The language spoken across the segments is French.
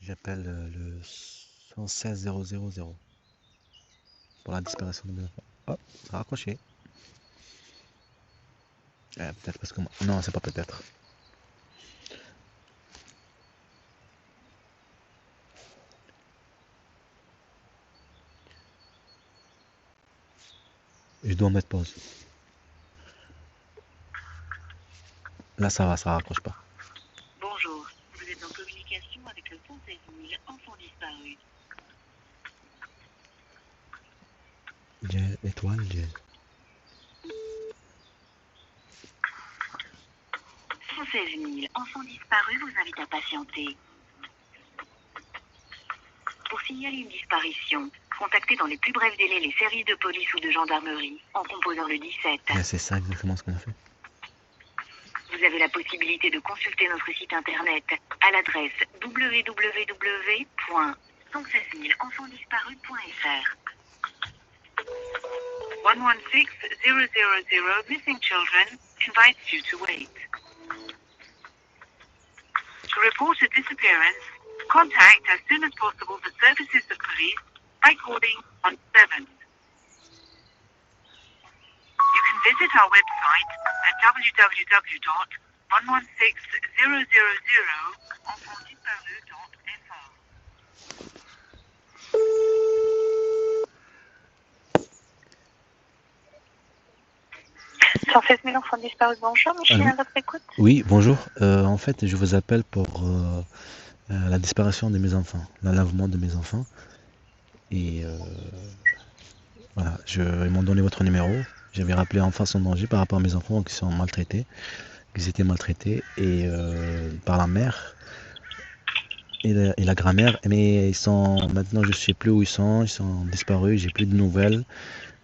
J'appelle le 116 000 pour la disparition de mes enfants. Oh, ça a raccroché. Peut-être parce que moi... Non, c'est pas peut-être. Je dois mettre pause. Là, ça raccroche pas. Bonjour, vous êtes en communication avec le 116 000 enfants disparus. Jazz, étoile, jazz. 116 000 enfants disparus vous invitent à patienter. Pour signaler une disparition, contactez dans les plus brefs délais les services de police ou de gendarmerie en composant le 17. Mais c'est ça exactement ce qu'on a fait. Vous avez la possibilité de consulter notre site internet à l'adresse www.116 000enfantsdisparus.fr. 116 000 Missing Children invites you to wait. To report a disappearance, contact as soon as possible the services of police by calling on 7. You can visit our website at www.116000enfantsdisparus.fr. 116 000 enfants disparus, bonjour, Michel, à votre écoute. Oui, bonjour. En fait, je vous appelle pour la disparition de mes enfants, l'enlèvement de mes enfants. Et voilà, ils m'ont donné votre numéro. J'avais rappelé Enfants en danger par rapport à mes enfants qui sont maltraités, qui étaient maltraités et par la mère et la grand-mère. Mais ils sont maintenant, je sais plus où ils sont disparus. J'ai plus de nouvelles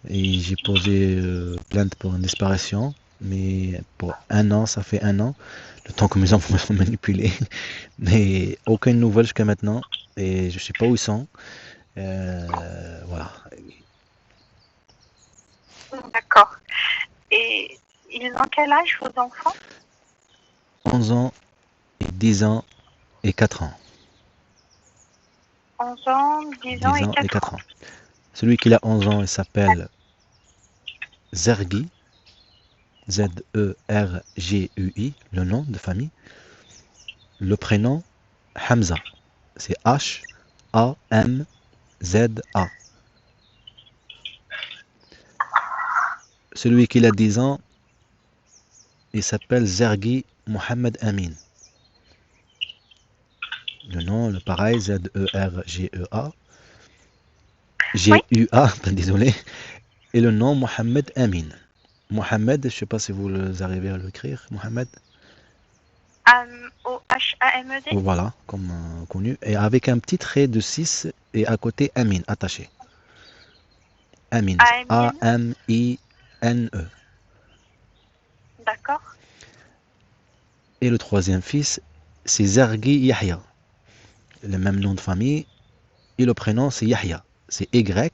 et j'ai posé plainte pour une disparition. Mais pour un an, ça fait un an, le temps que mes enfants sont manipulés. Mais aucune nouvelle jusqu'à maintenant et je sais pas où ils sont. Voilà. D'accord. Et ils ont quel âge, vos enfants? 11 ans, et 10 ans et 4 ans. 11 ans, 10 ans et 4 ans. Celui qui a 11 ans, il s'appelle Zergi, Z-E-R-G-U-I, le nom de famille. Le prénom, Hamza, c'est H-A-M-Z-A. Celui qui a 10 ans, il s'appelle Zergi Mohamed Amin. Le nom, le pareil, Z-E-R-G-E-A. G-U-A, désolé. Et le nom, Mohamed Amin. Mohamed, je ne sais pas si vous arrivez à l'écrire, Mohamed. O-H-A-M-E-D. Voilà, comme connu. Et avec un petit trait de 6 et à côté Amin, attaché. Amin. A-M-I-N-E. D'accord. Et le troisième fils, c'est Zergi Yahya. Le même nom de famille. Et le prénom, c'est Yahya. C'est Y-A-H-Y-A.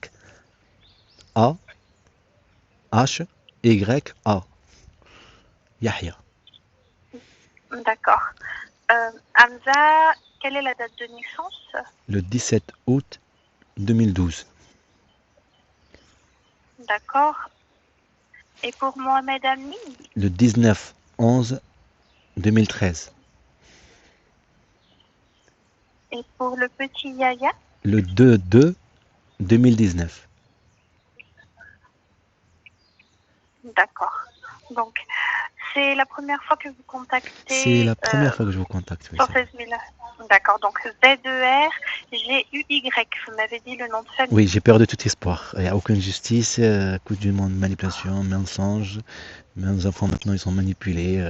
Yahya. D'accord. Hamza, quelle est la date de naissance? Le 17 août 2012. D'accord. Et pour Mohamed Amin? Le 19-11-2013. Et pour le petit Yaya? Le 2-2-2019. D'accord. Donc, c'est la première fois que vous contactez... C'est la première fois que je vous contacte. Oui, 116 000. D'accord, donc Z-E-R-G-U-Y, vous m'avez dit le nom de famille. oui, j'ai perdu tout espoir. Il n'y a aucune justice, cause d'une manipulation, mensonge. Mes enfants maintenant ils sont manipulés,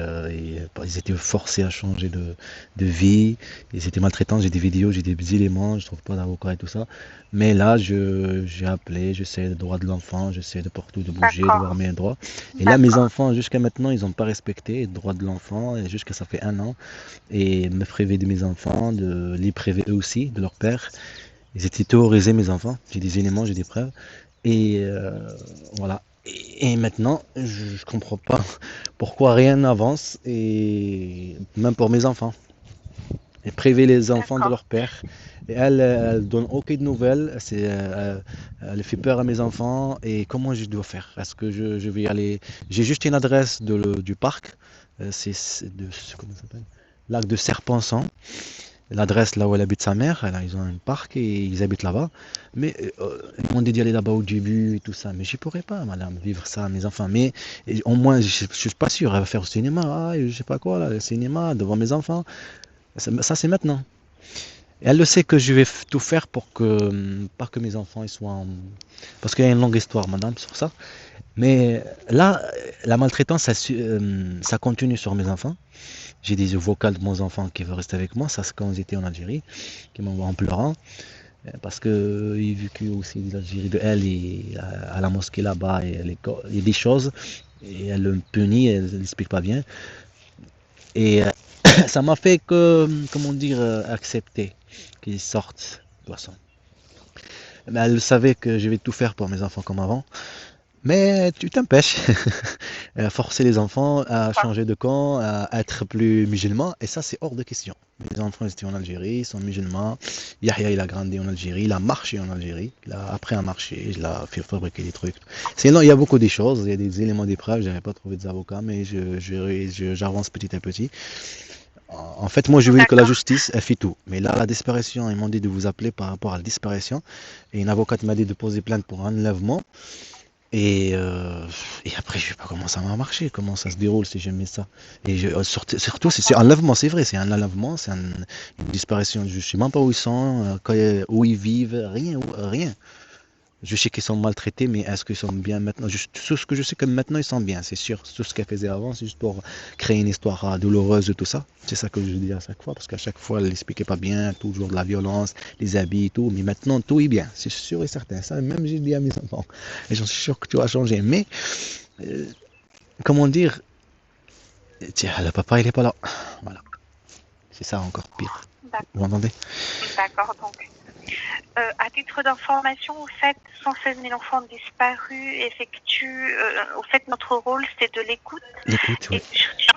ils étaient forcés à changer de vie, ils étaient maltraitants, j'ai des vidéos, j'ai des éléments, je trouve pas d'avocat et tout ça. Mais là j'ai appelé, j'essaie le droit de l'enfant, j'essaie de partout de bouger, de voir mes droits. Et là mes enfants jusqu'à maintenant ils n'ont pas respecté le droit de l'enfant, et jusqu'à ça fait un an. Et me priver de mes enfants, de les priver eux aussi, de leur père. Ils étaient terrorisés mes enfants, j'ai des éléments, j'ai des preuves. Et voilà. Et maintenant, je comprends pas pourquoi rien n'avance, et même pour mes enfants. et priver les enfants de D'accord. leur père. Et elle donne aucune nouvelle, elle fait peur à mes enfants. Et comment je dois faire? Est-ce que je vais y aller? J'ai juste une adresse du parc, comment ça s'appelle? Lac de Serpensan. L'adresse là où elle habite sa mère, ils ont un parc et ils habitent là-bas. Mais ils m'ont dit d'y aller là-bas au début et tout ça. Mais je pourrais pas, madame, vivre ça à mes enfants. Mais au moins, je suis pas sûr. Elle va faire au cinéma, je sais pas quoi, là, le cinéma devant mes enfants. Ça, c'est maintenant. Et elle le sait que je vais tout faire pour que, pas que mes enfants ils soient Parce qu'il y a une longue histoire, madame, sur ça. Mais là, la maltraitance, ça continue sur mes enfants. J'ai des vocales de mon enfant qui veut rester avec moi. Ça, c'est quand j'étais en Algérie, qui m'envoie en pleurant. Parce que il vécu aussi l'Algérie de elle et à la mosquée là-bas. Et il y a des choses. Et elle le punit, elle n'explique pas bien. Et ça m'a fait que, comment dire, accepter qu'ils sortent de toute façon. Mais elle savait que je vais tout faire pour mes enfants comme avant. Mais tu t'empêches. Forcer les enfants à D'accord. changer de camp, à être plus musulmans, et ça, c'est hors de question. Les enfants ils étaient en Algérie, ils sont musulmans. Yahya, il a grandi en Algérie, il a marché en Algérie, il a appris à marcher, il a fait fabriquer des trucs. Sinon, il y a beaucoup de choses, il y a des éléments d'épreuve, je n'avais pas trouvé des avocats, mais j'avance petit à petit. En fait, moi, je veux que la D'accord. justice, elle fait tout. Mais là, la disparition, ils m'ont dit de vous appeler par rapport à la disparition. Et une avocate m'a dit de poser plainte pour enlèvement. Et, euh, et après, je sais pas comment ça va marcher, comment ça se déroule si je mets ça. Je Surtout, c'est comprends. enlèvement, c'est vrai, c'est un enlèvement, une disparition. Je sais même pas où ils sont, où ils vivent, rien, rien. Je sais qu'ils sont maltraités, mais est-ce qu'ils sont bien maintenant? Tout ce que je sais que maintenant ils sont bien, c'est sûr. Tout ce qu'elle faisait avant, c'est juste pour créer une histoire douloureuse de tout ça. C'est ça que je dis à chaque fois, parce qu'à chaque fois, elle n'expliquait pas bien, toujours de la violence, les habits et tout. Mais maintenant, tout est bien, c'est sûr et certain. Ça, même j'ai dit à mes enfants. Et j'en suis sûr que tout a changé. Mais, euh, comment dire, tiens, le papa, il est pas là. Voilà, c'est ça encore pire. Vous D'accord. entendez? D'accord. Donc, à titre d'information, au fait, 116 000 enfants disparus au fait, notre rôle, c'est de l'écoute L'écoute, et oui. du soutien.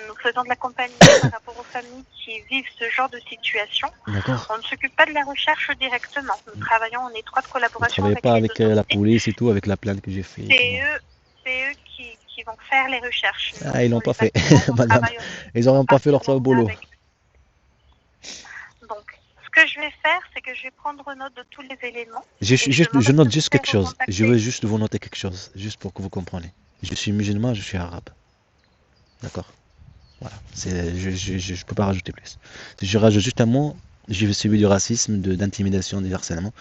Nous faisons de l'accompagnement par rapport aux familles qui vivent ce genre de situation. D'accord. On ne s'occupe pas de la recherche directement. Nous travaillons en étroite Vous ne collaboration travaillez avec pas les avec la autorités. police et tout, avec la plainte que j'ai fait. C'est eux, c'est eux qui vont faire les recherches. Ah, ils Nous, l'ont pas les fait, assistants, on madame. travaille Ils n'ont même en pas fait leur partenariat boulot. avec eux. Donc, ce que je vais faire, c'est que je vais prendre note de tous les éléments et je Je demanderai note de vous juste faire quelque chose. Je recontacter. veux juste vous noter quelque chose, juste pour que vous compreniez. Je suis musulman, je suis arabe. D'accord? Voilà. Je peux pas rajouter plus. Je rajoute juste un mot. J'ai subi du racisme, d'intimidation, du harcèlement.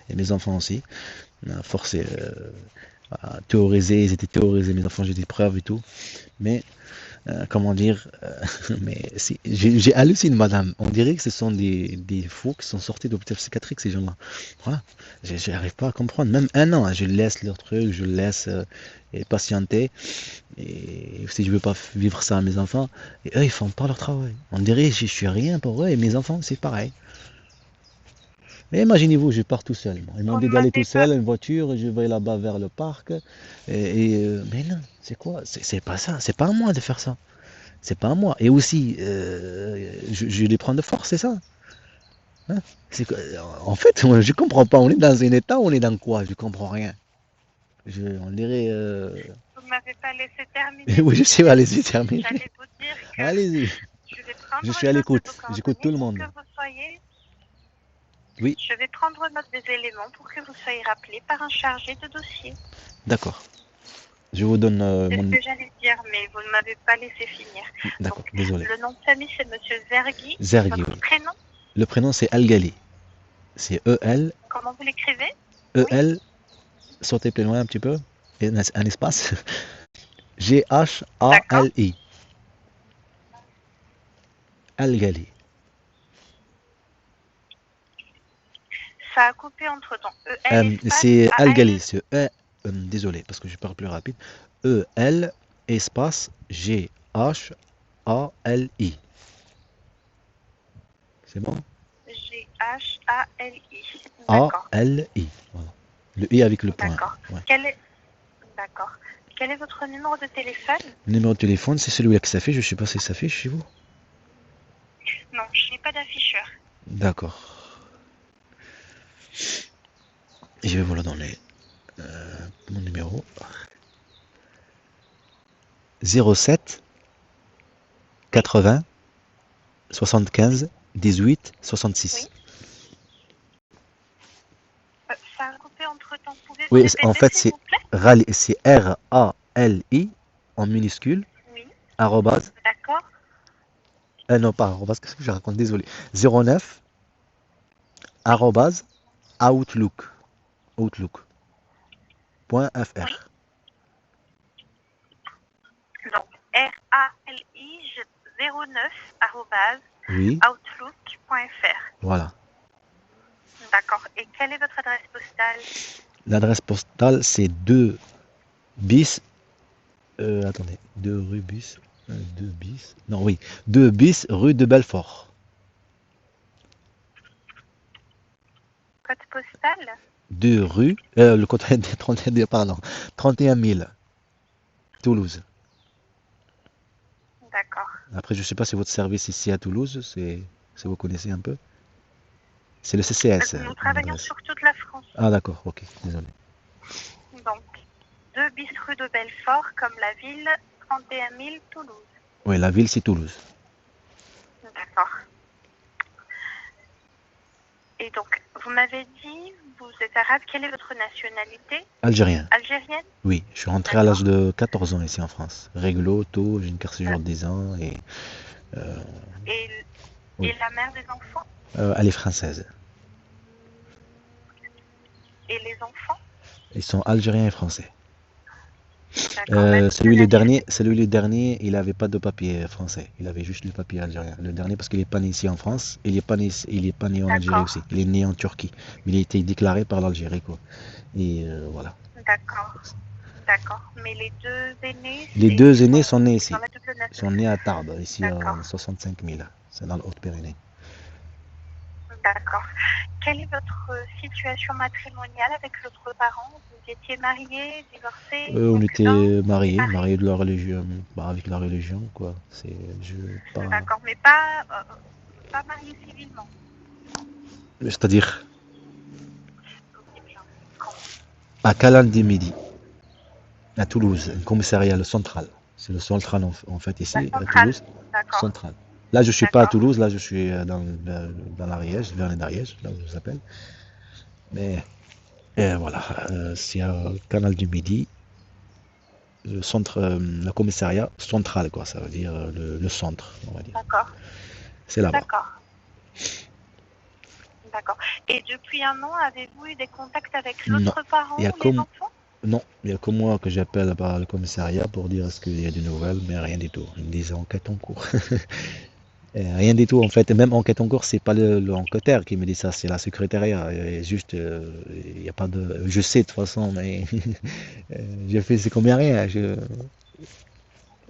Et mes enfants aussi. Forcés à théoriser. Ils étaient théorisés, mes enfants, j'ai des preuves et tout. Mais comment dire, mais j'ai halluciné, madame. On dirait que ce sont des fous qui sont sortis d'hôpital psychiatrique, ces gens-là. Voilà. J'arrive pas à comprendre. Même un an, hein, je laisse leur truc, je laisse patienter. Et si je veux pas vivre ça à mes enfants, et eux, ils font pas leur travail. On dirait que je suis rien pour eux, et mes enfants, c'est pareil. Mais imaginez-vous, je pars tout seul. Ils m'ont Vous dit ne d'aller tout m'avez pas, seul, une voiture, je vais là-bas vers le parc. Mais non, c'est quoi? C'est pas ça. C'est pas à moi de faire ça. C'est pas à moi. Et aussi, je les prends de force, c'est ça. Hein. En fait, moi, je comprends pas. On est dans un état, on est dans quoi? Je comprends rien. On dirait. vous m'avez pas laissé terminer, Oui, je sais, monsieur. allez-y, terminez. J'allais vous dire que Allez-y. je vais Je prendre suis à note de vos l'écoute. J'écoute tout coordonnées le pour que monde. vous soyez. Oui, Je vais prendre note des éléments pour que vous soyez rappelé par un chargé de dossier. d'accord. Je vous donne C'est ce mon. que j'allais dire, mais vous ne m'avez pas laissé finir. D'accord, Donc, désolé. le nom de famille, c'est Monsieur Zergui. Et Zergi, votre oui. prénom, Le prénom, c'est Al-Ghali. C'est E-L. comment vous l'écrivez? Oui, E-L. Sautez plus loin un petit peu. Et un espace. d'accord. G-H-A-L-I. Al-Ghali. Ça a coupé entre temps. E-L espace C'est Al-Ghali. A-L. C'est E. Désolé, parce que je parle plus rapide. E-L. Espace G-H-A-L-I. C'est bon? G-H-A-L-I. D'accord, A-L-I. Voilà. Le I avec le point. d'accord. Ouais. D'accord. Quel est votre numéro de téléphone? Le numéro de téléphone, c'est celui-là qui s'affiche. Je ne sais pas si ça s'affiche chez vous. Non, je n'ai pas d'afficheur. D'accord. Je vais vous le donner. Mon numéro 07 80 75 18 66. Oui. Ça a coupé entre-temps. Pouvez-vous Oui, en répéter, fait, s'il vous plaît? c'est RALI en minuscule, Oui. arrobase, D'accord. non pas arrobase, qu'est-ce que je raconte, désolé, 09, Oui. arrobase, outlook.fr. Oui. Donc, RALI 09 Oui, outlook.fr. voilà. D'accord. Et quelle est votre adresse postale? L'adresse postale, c'est 2 bis, attendez, 2 rue bis, 2 bis, non oui, 2 bis rue de Belfort. Code postal? 2 rue, le côté des 31, pardon, 31 000, Toulouse. D'accord. Après, je ne sais pas si votre service ici à Toulouse, si vous connaissez un peu. C'est le CCS, Nous mon travaillons adresse. sur toute la France. Ah d'accord, ok, désolé. Donc, 2 bis rue de Belfort, comme la ville, 31 000 Toulouse. Oui, la ville, c'est Toulouse. D'accord. Et donc, vous m'avez dit, vous êtes arabe, quelle est votre nationalité? Algérien. Algérienne? Oui, je suis rentré à l'âge D'accord. de 14 ans ici en France. Réglo, tôt, j'ai une carte Euh, séjour de 10 ans et euh, Et, oui, et la mère des enfants? elle est française. Et les enfants? Ils sont algériens et français. D'accord. La nationalité? Celui le dernier, il n'avait pas de papier français. Il avait juste le papier algérien. Le dernier parce qu'il n'est pas né ici en France. Il est pas né en Algérie D'accord. aussi. Il est né en Turquie. Mais il a été déclaré par l'Algérie quoi. Et voilà. D'accord. D'accord. Mais les deux aînés, Les deux aînés sont nés ils ont ici. la double Ils sont nés nationalité. à Tarbes, ici D'accord. à 65 000. C'est dans le Haute-Pyrénées. D'accord. Quelle est votre situation matrimoniale avec l'autre parent? Vous étiez marié, divorcé, On concubin, était mariés, séparé? mariés de la religion, bah, avec la religion, quoi. Je, pas, D'accord, mais pas marié civilement. c'est-à-dire Eh bien, quand? à Calandi Midi, à Toulouse, un commissariat, le central. C'est le central en fait La ici, à centrale. Toulouse, D'accord. central. Là, je suis pas à D'accord. Toulouse, là, je suis dans l'Ariège, vers les d'Ariège, là où je s'appelle. Mais voilà, c'est à Canal du Midi, le centre, le commissariat central, quoi. Ça veut dire le centre, on va dire. D'accord. C'est là-bas. D'accord. D'accord. Et depuis un an, avez-vous eu des contacts avec Non, l'autre il y parent a ou les comme enfants? non, il y a que moi que j'appelle par le commissariat pour dire est-ce qu'il y a des nouvelles, mais rien du tout. Ils me disent enquête en cours. Rien du tout en fait. Et même enquête en cours, c'est pas l'enquêteur qui me dit ça, c'est la secrétariat. Et juste, il y a pas de. Je sais de toute façon, mais je fais c'est combien rien.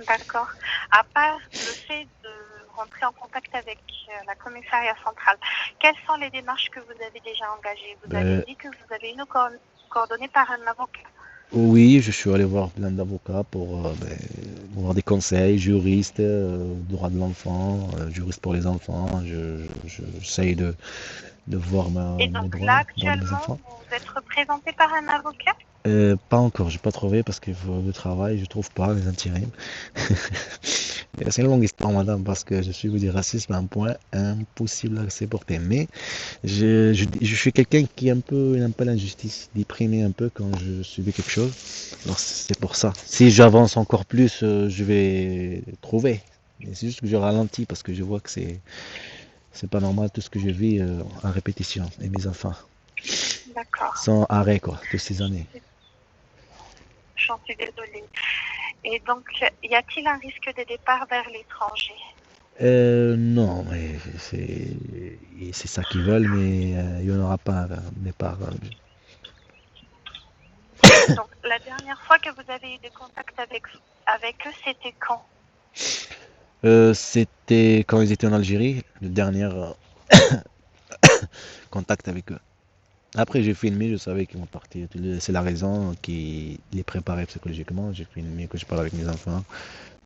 D'accord. À part le fait de rentrer en contact avec la commissariat centrale, quelles sont les démarches que vous avez déjà engagées? Vous avez Ben, dit que vous avez une coordonnée par un avocat. oui, je suis allé voir plein d'avocats pour avoir des conseils, juristes, droit de l'enfant, juriste pour les enfants. J'essaye de voir Et mes donc là, droits, droits de mes actuellement, enfants. vous êtes représenté par un avocat? Pas encore, j'ai pas trouvé parce que le travail, je trouve pas les intérims. C'est une longue histoire, madame, parce que je suis du racisme à un point impossible à supporter. Mais je suis quelqu'un qui aime pas l'injustice, déprimé un peu quand je subis quelque chose. Alors c'est pour ça. Si j'avance encore plus, je vais trouver. Mais c'est juste que je ralentis parce que je vois que c'est pas normal tout ce que je vis en répétition. Et mes enfants, D'accord. sans arrêt quoi, toutes ces années. J'en suis désolée. Et donc, y a-t-il un risque de départ vers l'étranger? Non, mais c'est ça qu'ils veulent, mais il n'y en aura pas un départ. Donc, la dernière fois que vous avez eu des contacts avec eux, c'était quand? C'était quand ils étaient en Algérie, le dernier contact avec eux. Après, j'ai filmé, je savais qu'ils vont partir. C'est la raison qui les préparait psychologiquement. J'ai filmé que je parle avec mes enfants.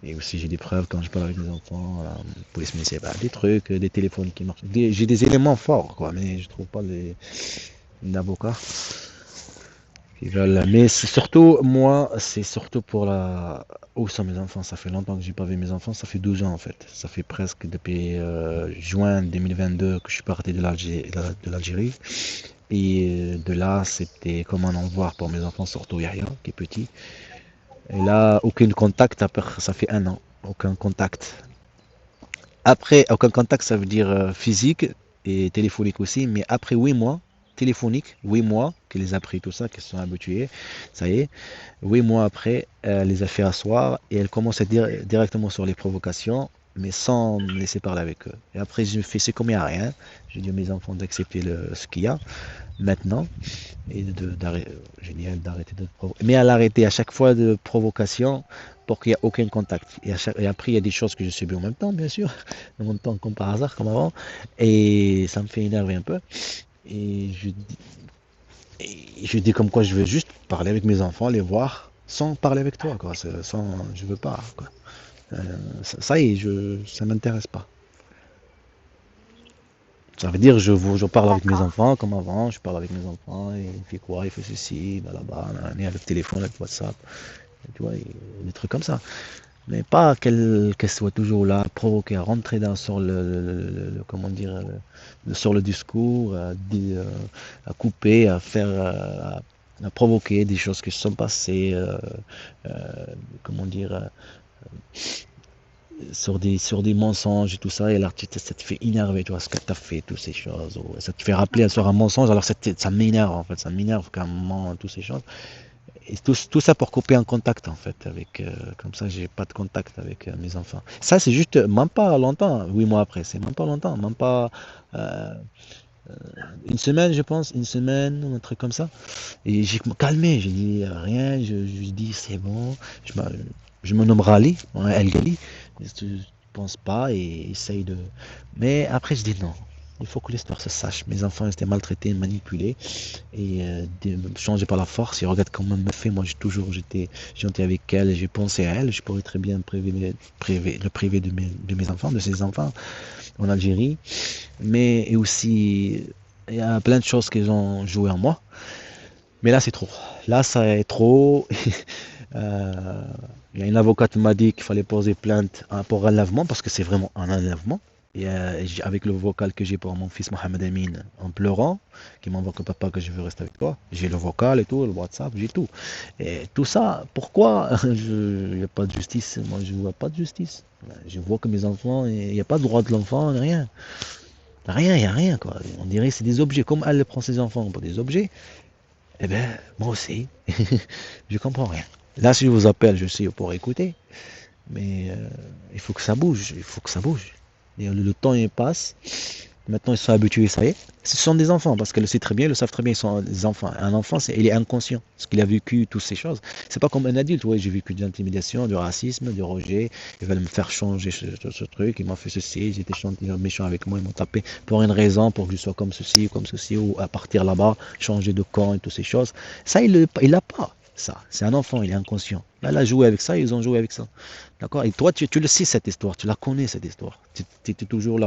Et aussi, j'ai des preuves quand je parle avec mes enfants, la police municipale, des trucs, des téléphones qui marchent. J'ai des éléments forts, quoi, mais je trouve pas d'avocats qui veulent. Mais c'est surtout, moi, c'est surtout pour la. Où sont mes enfants? Ça fait longtemps que j'ai pas vu mes enfants, ça fait 12 ans en fait. Ça fait presque depuis juin 2022 que je suis parti de l'Algérie. Et de là, c'était comme un au revoir pour mes enfants, surtout Yahya, qui est petit. Et là, aucun contact, ça fait un an. Aucun contact. Après, aucun contact, ça veut dire physique et téléphonique aussi, mais après 8 mois, téléphonique, 8 mois, qu'ils les a pris tout ça, qu'ils se sont habitués, ça y est, 8 mois après, elle les a fait asseoir et elle commence à dire directement sur les provocations, mais sans me laisser parler avec eux. Et après, je fais c'est comme il n'y a rien. J'ai dit à mes enfants d'accepter ce qu'il y a maintenant et génial d'arrêter de provoquer. Mais elle a arrêté à chaque fois de provocation pour qu'il n'y ait aucun contact. Et après, il y a des choses que je subis en même temps, bien sûr, en même temps comme par hasard, comme avant. Et ça me fait énerver un peu. Et je dis comme quoi je veux juste parler avec mes enfants, les voir, sans parler avec toi, quoi. Je veux pas, quoi. Euh, ça y est, ça m'intéresse pas. Ça veut dire, je parle avec mes D'accord. enfants comme avant, je parle avec mes enfants, et il fait quoi, il fait ceci, là-bas, il y a le téléphone, avec WhatsApp, tu vois, des trucs comme ça. Mais pas qu'elle soit toujours là, provoquer, à rentrer sur comment dire, sur le discours, à couper, à faire, à provoquer des choses qui se sont passées, euh, comment dire, sur des mensonges et tout ça, et l'artiste, ça te fait énerver, tu vois, ce que tu as fait, toutes ces choses, ou ça te fait rappeler sur un mensonge, alors ça m'énerve, en fait, ça m'énerve qu'à un moment, toutes ces choses. Et tout ça pour couper un contact, en fait, comme ça, j'ai pas de contact avec mes enfants. Ça, c'est juste, même pas longtemps, 8 mois après, c'est même pas longtemps, même pas euh, une semaine, je pense, une semaine, ou un truc comme ça. Et j'ai calmé, j'ai dit rien, je lui dis c'est bon, je me nomme Rally, hein, El Ghali, je pense pas et essaye de. Mais après je dis non, il faut que l'histoire se sache. Mes enfants étaient maltraités, manipulés et changés par la force. Et regarde comment elle me fait, moi j'ai toujours j'étais gentil avec elle, j'ai pensé à elle, je pourrais très bien le priver de mes enfants, de ses enfants en Algérie. Mais et aussi, il y a plein de choses qu'ils ont joué en moi. Mais là, c'est trop. Là, ça est trop. Euh, Il y a une avocate qui m'a dit qu'il fallait poser plainte pour enlèvement parce que c'est vraiment un enlèvement. Et avec le vocal que j'ai pour mon fils Mohamed Amin en pleurant, qui m'envoie que papa que je veux rester avec toi. J'ai le vocal et tout, le WhatsApp, j'ai tout. Et tout ça, pourquoi il n'y a pas de justice? Moi, je ne vois pas de justice. Je vois que mes enfants, il n'y a pas de droit de l'enfant, rien. Rien, il n'y a rien, quoi. On dirait que c'est des objets. Comme elle prend ses enfants pour des objets, eh ben, moi aussi, je comprends rien. Là, si je vous appelle, je sais pour écouter, mais il faut que ça bouge, il faut que ça bouge. Et le temps il passe, maintenant ils sont habitués, ça y est. Ce sont des enfants, parce qu'elle le sait très bien, ils le savent très bien, ils sont des enfants. Un enfant, il est inconscient, parce qu'il a vécu toutes ces choses. C'est pas comme un adulte, ouais, j'ai vécu de l'intimidation, du racisme, du rejet, ils veulent me faire changer ce truc, ils m'ont fait ceci, ils étaient méchants avec moi, ils m'ont tapé pour une raison, pour que je sois comme ceci, ou à partir là-bas, changer de camp et toutes ces choses. Ça, il l'a pas. Ça, c'est un enfant, il est inconscient. Là, il a joué avec ça, ils ont joué avec ça. D'accord? Et toi, tu le sais, cette histoire, tu la connais, cette histoire. Tu étais toujours là.